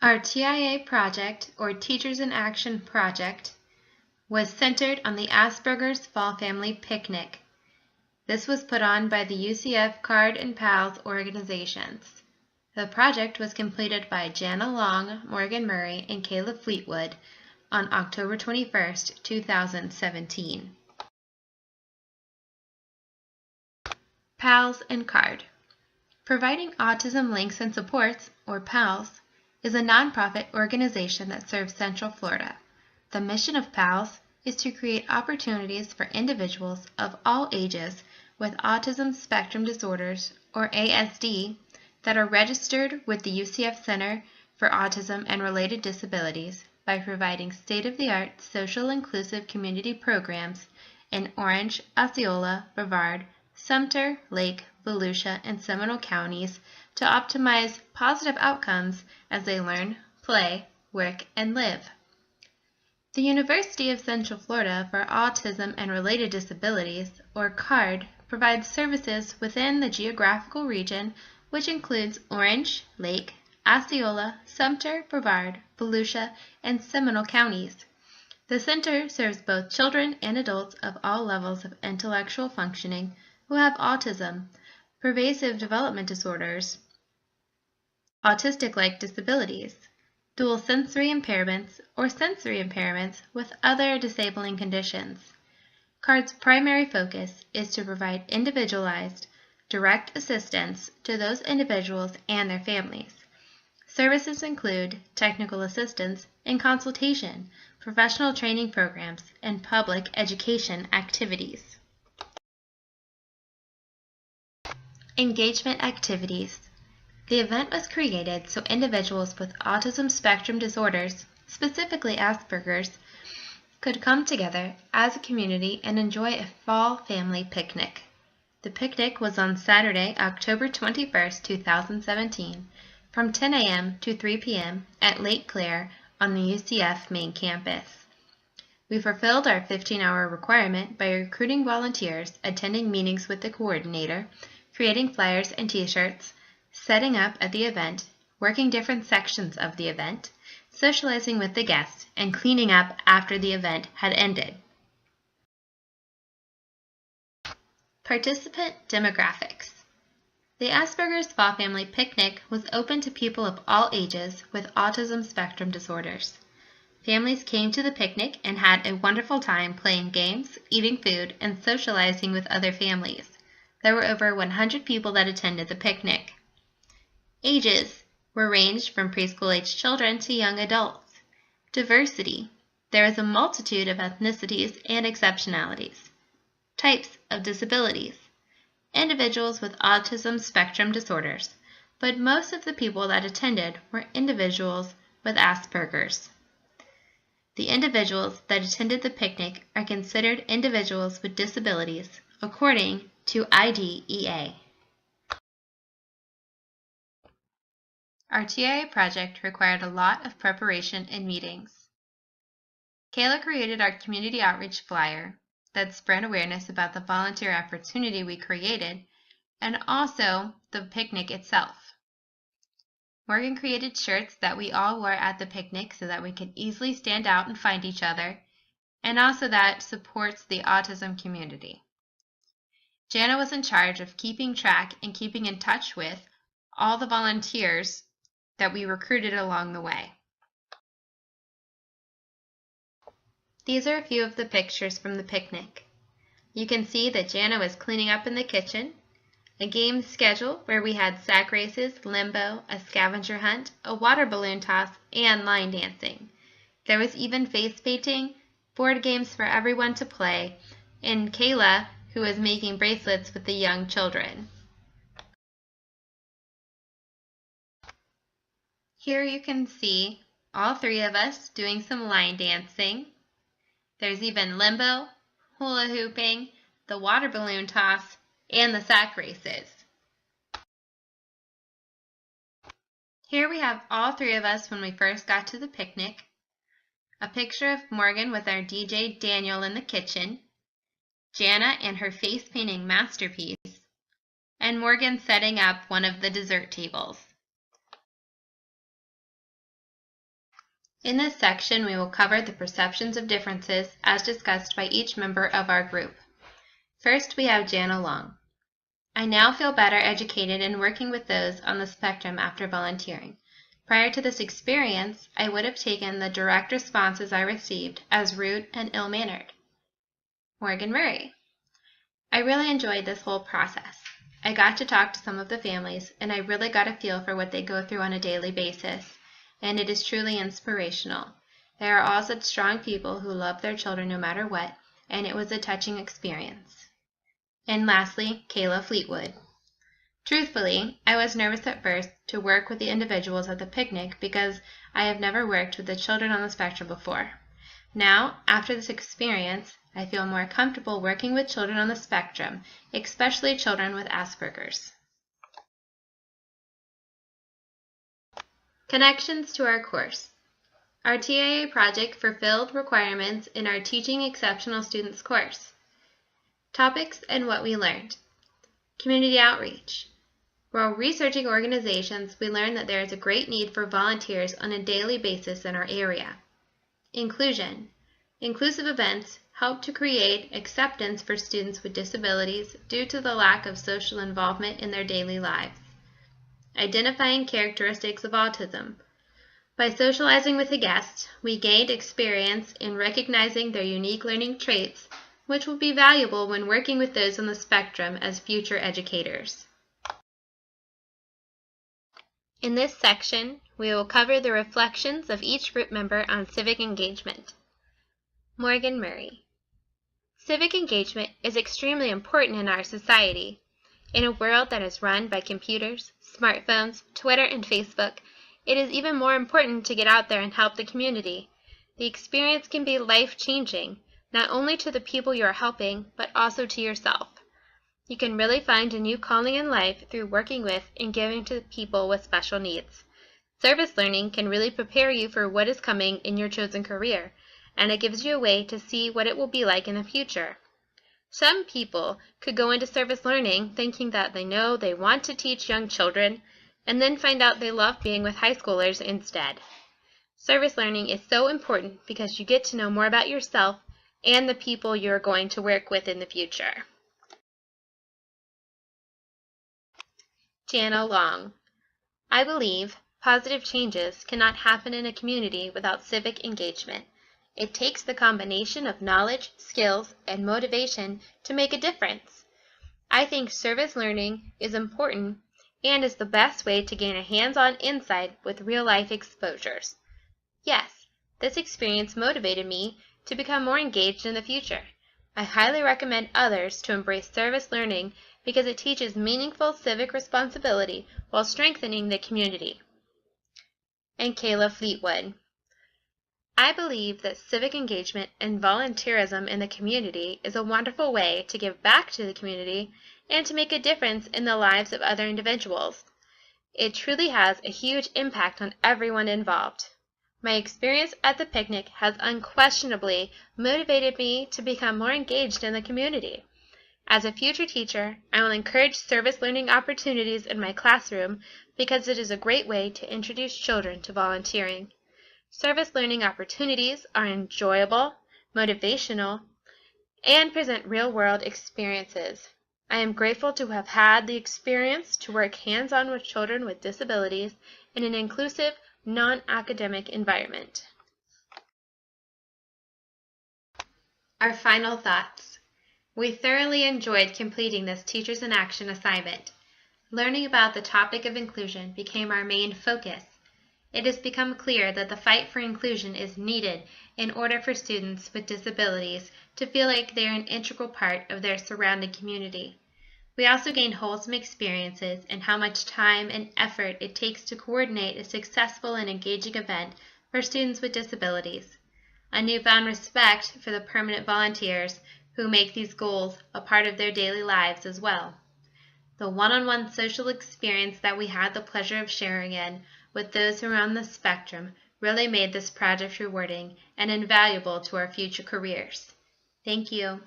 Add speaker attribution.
Speaker 1: Our TIA project, or Teachers in Action project, was centered on the Asperger's Fall Family Picnic. This was put on by the UCF CARD and PALS organizations. The project was completed by Jana Long, Morgan Murray, and Kayla Fleetwood on October 21st, 2017. PALS and CARD. Providing Autism Links and Supports, or PALS, is a nonprofit organization that serves Central Florida. The mission of PALS is to create opportunities for individuals of all ages with autism spectrum disorders, or ASD, that are registered with the UCF Center for Autism and Related Disabilities by providing state-of-the-art social inclusive community programs in Orange, Osceola, Brevard, Sumter, Lake, Volusia, and Seminole counties to optimize positive outcomes as they learn, play, work, and live. The University of Central Florida for Autism and Related Disabilities, or CARD, provides services within the geographical region, which includes Orange, Lake, Osceola, Sumter, Brevard, Volusia, and Seminole counties. The center serves both children and adults of all levels of intellectual functioning who have autism, pervasive development disorders, autistic-like disabilities, dual sensory impairments, or sensory impairments with other disabling conditions. CARD's primary focus is to provide individualized, direct assistance to those individuals and their families. Services include technical assistance and consultation, professional training programs, and public education activities. Engagement activities. The event was created so individuals with autism spectrum disorders, specifically Asperger's, could come together as a community and enjoy a fall family picnic. The picnic was on Saturday, October 21st, 2017, from 10 a.m. to 3 p.m. at Lake Claire on the UCF main campus. We fulfilled our 15-hour requirement by recruiting volunteers, attending meetings with the coordinator, creating flyers and t-shirts, setting up at the event, working different sections of the event, socializing with the guests, and cleaning up after the event had ended. Participant demographics. The Asperger's Fall Family Picnic was open to people of all ages with autism spectrum disorders. Families came to the picnic and had a wonderful time playing games, eating food, and socializing with other families. There were over 100 people that attended the picnic. Ages were ranged from preschool-aged children to young adults. Diversity. There is a multitude of ethnicities and exceptionalities. Types of disabilities. Individuals with autism spectrum disorders, but most of the people that attended were individuals with Asperger's. The individuals that attended the picnic are considered individuals with disabilities according to IDEA. Our TIA project required a lot of preparation and meetings. Kayla created our community outreach flyer that spread awareness about the volunteer opportunity we created and also the picnic itself. Morgan created shirts that we all wore at the picnic so that we could easily stand out and find each other, and also that supports the autism community. Jana was in charge of keeping track and keeping in touch with all the volunteers that we recruited along the way. These are a few of the pictures from the picnic. You can see that Jana was cleaning up in the kitchen, a game schedule where we had sack races, limbo, a scavenger hunt, a water balloon toss, and line dancing. There was even face painting, board games for everyone to play, and Kayla, who was making bracelets with the young children. Here you can see all three of us doing some line dancing. There's even limbo, hula hooping, the water balloon toss, and the sack races. Here we have all three of us when we first got to the picnic. A picture of Morgan with our DJ Daniel in the kitchen, Jana and her face painting masterpiece, and Morgan setting up one of the dessert tables. In this section, we will cover the perceptions of differences as discussed by each member of our group. First, we have Jana Long. I now feel better educated in working with those on the spectrum after volunteering. Prior to this experience, I would have taken the direct responses I received as rude and ill-mannered. Morgan Murray. I really enjoyed this whole process. I got to talk to some of the families, and I really got a feel for what they go through on a daily basis, and it is truly inspirational. They are all such strong people who love their children no matter what, and it was a touching experience. And lastly, Kayla Fleetwood. Truthfully, I was nervous at first to work with the individuals at the picnic because I have never worked with the children on the spectrum before. Now, after this experience, I feel more comfortable working with children on the spectrum, especially children with Asperger's. Connections to our course. Our TIA project fulfilled requirements in our Teaching Exceptional Students course. Topics and what we learned. Community outreach. While researching organizations, we learned that there is a great need for volunteers on a daily basis in our area. Inclusion. Inclusive events help to create acceptance for students with disabilities due to the lack of social involvement in their daily lives. Identifying characteristics of autism. By socializing with the guests, we gained experience in recognizing their unique learning traits, which will be valuable when working with those on the spectrum as future educators. In this section, we will cover the reflections of each group member on civic engagement. Morgan Murray. Civic engagement is extremely important in our society. In a world that is run by computers, smartphones, Twitter, and Facebook, it is even more important to get out there and help the community. The experience can be life-changing, not only to the people you are helping, but also to yourself. You can really find a new calling in life through working with and giving to people with special needs. Service learning can really prepare you for what is coming in your chosen career, and it gives you a way to see what it will be like in the future. Some people could go into service learning thinking that they know they want to teach young children, and then find out they love being with high schoolers instead. Service learning is so important because you get to know more about yourself and the people you're going to work with in the future. Jana Long. I believe positive changes cannot happen in a community without civic engagement. It takes the combination of knowledge, skills, and motivation to make a difference. I think service learning is important and is the best way to gain a hands-on insight with real-life exposures. Yes, this experience motivated me to become more engaged in the future. I highly recommend others to embrace service learning because it teaches meaningful civic responsibility while strengthening the community. And Kayla Fleetwood. I believe that civic engagement and volunteerism in the community is a wonderful way to give back to the community and to make a difference in the lives of other individuals. It truly has a huge impact on everyone involved. My experience at the picnic has unquestionably motivated me to become more engaged in the community. As a future teacher, I will encourage service learning opportunities in my classroom because it is a great way to introduce children to volunteering. Service learning opportunities are enjoyable, motivational, and present real-world experiences. I am grateful to have had the experience to work hands-on with children with disabilities in an inclusive, non-academic environment. Our final thoughts. We thoroughly enjoyed completing this Teachers in Action assignment. Learning about the topic of inclusion became our main focus. It has become clear that the fight for inclusion is needed in order for students with disabilities to feel like they are an integral part of their surrounding community. We also gained wholesome experiences in how much time and effort it takes to coordinate a successful and engaging event for students with disabilities. A newfound respect for the permanent volunteers who make these goals a part of their daily lives as well. The one-on-one social experience that we had the pleasure of sharing in with those who are on the spectrum really made this project rewarding and invaluable to our future careers. Thank you.